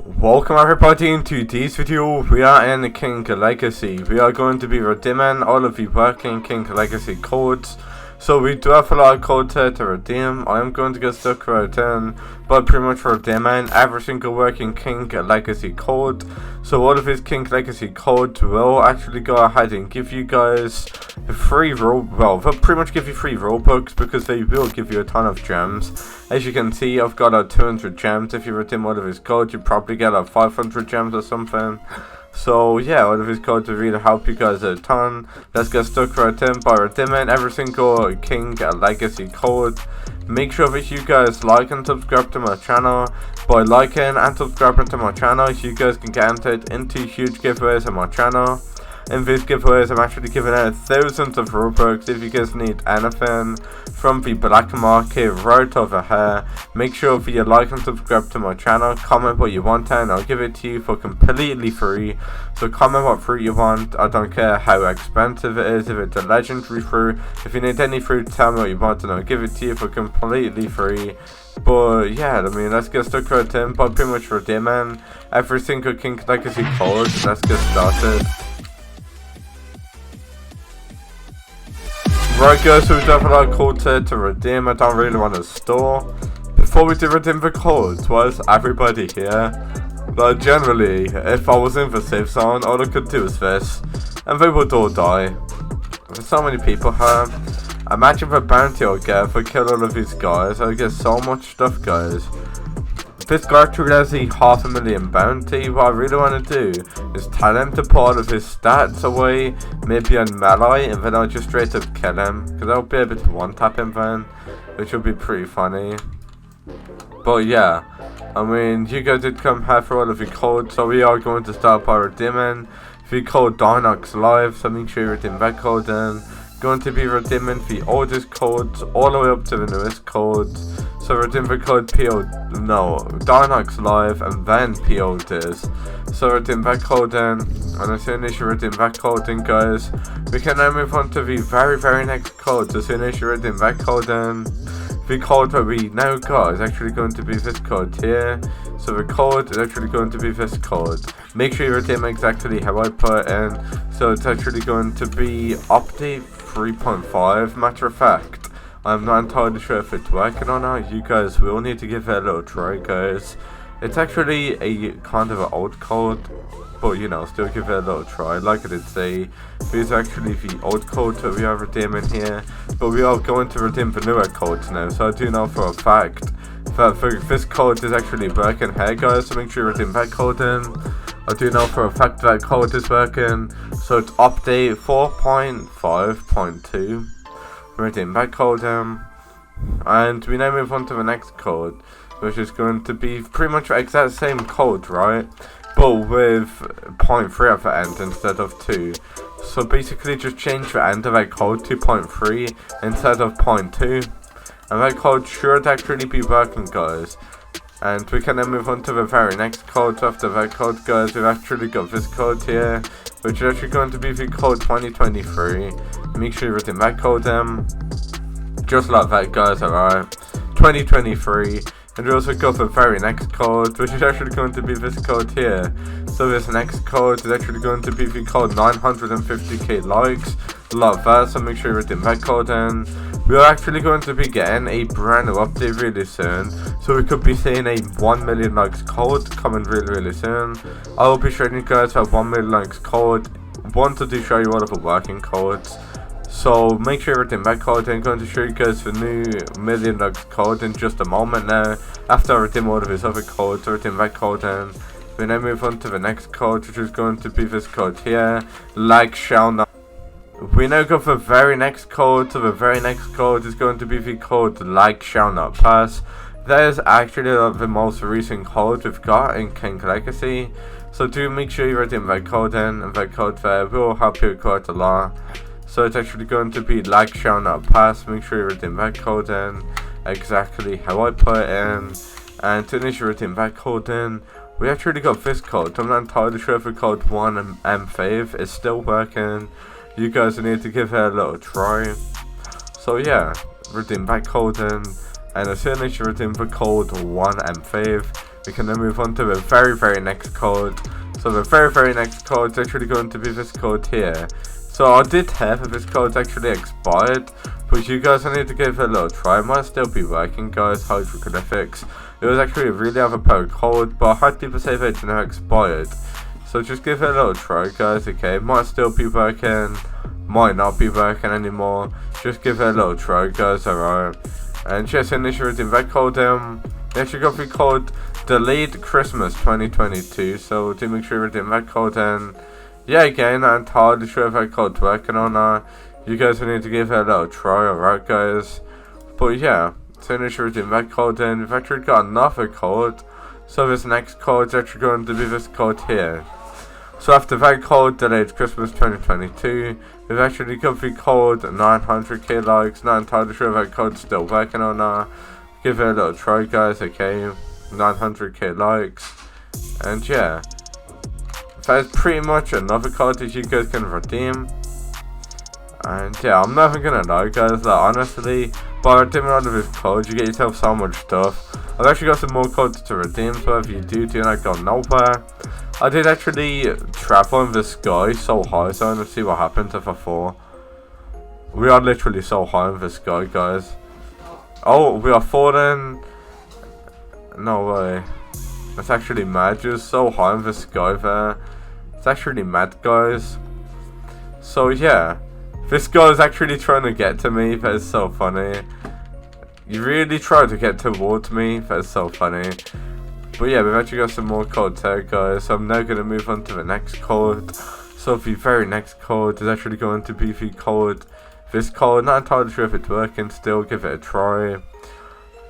Welcome everybody into this video. We are in King Legacy. We are going to be redeeming all of the working King Legacy codes. So we do have a lot of codes here to redeem. I am going to get stuck right in, but pretty much redeeming every single working King Legacy code. So all of his King Legacy codes will actually go ahead and give you guys free they'll pretty much give you free Robux, because they will give you a ton of gems. As you can see, I've got 200 gems. If you redeem all of his codes, you probably get 500 gems or something. So yeah, all of his codes will really help you guys a ton. Let's get stuck right in by redeeming every single King Legacy code. Make sure that you guys like and subscribe to my channel. By liking and subscribing to my channel, you guys can get entered into huge giveaways on my channel. In these giveaways, I'm actually giving out thousands of Robux. If you guys need anything from the black market right over here, make sure that you like and subscribe to my channel. Comment what you want and I'll give it to you for completely free. So comment what fruit you want. I don't care how expensive it is. If it's a legendary fruit, if you need any fruit, tell me what you want and I'll give it to you for completely free. But yeah, I mean, let's get stuck right in by pretty much redeeming every single King Legacy code. Let's get started. Right guys, so we have a lot of codes here to redeem. I don't really want to store. Before we do redeem the codes, was everybody here? Like generally, if I was in the safe zone, all I could do is this, and they would all die. There's so many people here. Imagine the bounty I'll get if I kill all of these guys. I'll get so much stuff, guys. This guy actually has a 500,000 bounty. What I really want to do is tell him to put all of his stats away, maybe on melee, and then I'll just straight up kill him, because I'll be able to one-tap him then, which will be pretty funny. But yeah, I mean, you guys did come here for all of your codes, so we are going to start by redeeming the code Dynox Live, so make sure you redeem that code in. Going to be redeeming the oldest codes all the way up to the newest codes. So redeem the code Dynox Live and then PODIS. So redeem that code in, and as soon as you redeem that code in, guys, we can now move on to the very next code. So as soon as you redeem that code in, the code that we now got is actually going to be this code here. So the code is actually going to be this code. Make sure you redeem exactly how I put it in. So it's actually going to be update 3.5. Matter of fact, I'm not entirely sure if it's working or not. You guys will need to give it a little try, guys. It's actually a kind of an old code, but you know, still give it a little try. Like I did say, these are actually the old codes that we are redeeming here, but we are going to redeem the newer codes now. So I do know for a fact that this code is actually working here, guys. So make sure you redeem that code in. I do know for a fact that code is working. So it's update 4.5.2. Redeem that code in. And we now move on to the next code, which is going to be pretty much the exact same code, right? But with 0.3 at the end instead of 2. So basically just change the end of that code to 0.3 instead of 0.2. And that code should actually be working, guys. And we can then move on to the very next code. So after that code, guys, we've actually got this code here, which is actually going to be the code 2023. Make sure you redeem that code in. Just like that, guys, alright. 2023. And we also got the very next code, which is actually going to be this code here. So this next code is actually going to be the code 950k likes. Like that, so make sure you redeem that code in. We are actually going to be getting a brand new update really soon. So we could be seeing a 1 million likes code coming really soon. I will be showing you guys that 1 million likes code. Wanted to show you all of the working codes. So make sure you redeem that code. I'm going to show you guys the new million likes code in just a moment now. After I redeem all of his other codes, I redeem that code in. We now move on to the next code, which is going to be this code here. Like shall not. We now got the very next code. So the very next code is going to be the code like shall not pass. That is actually the most recent code we've got in King Legacy. So do make sure you redeem that code in, and that code there will help you quite a lot. So it's actually going to be like shall not pass. Make sure you redeem that code in exactly how I put it in. And as soon as you redeem that code in, we actually got this code. I'm not entirely sure if the code 1M5 is still working. You guys need to give it a little try. So yeah, redeem that code in. And as soon as you redeem the code 1M5, we can then move on to the very next code. So the very next code is actually going to be this code here. So I did hear that this code's actually expired, but you guys need to give it a little try. It might still be working, guys. Hieroglyphics. It was actually a really overpowered code, but I had people say that it's now expired. So just give it a little try, guys. Okay, it might still be working, might not be working anymore. Just give it a little try, guys. Alright. And just initially redeem that code. They actually got the code Delete Christmas 2022. So to make sure you redeem that code, and yeah, again, I'm entirely sure if that code's working or not. You guys will need to give it a little try, alright, guys. But yeah, so initially redeem that code, and we've actually got another code. So this next code is actually going to be this code here. So after that code, Delayed Christmas 2022, we've actually got the code 900k likes. Not entirely sure if that code's still working or not. Give it a little try, guys, okay. 900k likes. And yeah, that's pretty much another code that you guys can redeem. And yeah, I'm not even gonna lie, guys, like, honestly, by redeeming all of this code, you get yourself so much stuff. I've actually got some more codes to redeem, so if you do not go nowhere. I did actually travel in the sky so high, so I'm gonna see what happens if I fall. We are literally so high in the sky, guys. Oh, we are falling. No way. That's actually mad, just so high in the sky there. It's actually mad, guys. So yeah, this guy is actually trying to get to me. That is so funny. You really tried to get towards me. That is so funny. But yeah, we've actually got some more codes here, guys. So I'm now going to move on to the next code. So the very next code is actually going to be the code. This code, not entirely sure if it's working still. Give it a try.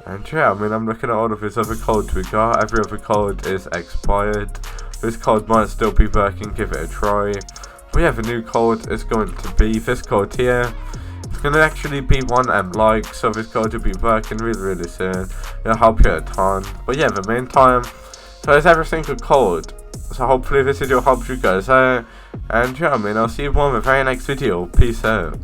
And yeah, I mean, I'm looking at all of these other codes we got. Every other code is expired. This code might still be working. Give it a try. But yeah, the new code is going to be this code here. It's going to actually be 1M like, so this code will be working really soon. It'll help you a ton. But yeah, in the meantime, so that's every single code. So hopefully this video helps you guys out. And yeah, I mean, I'll see you all in the very next video. Peace out.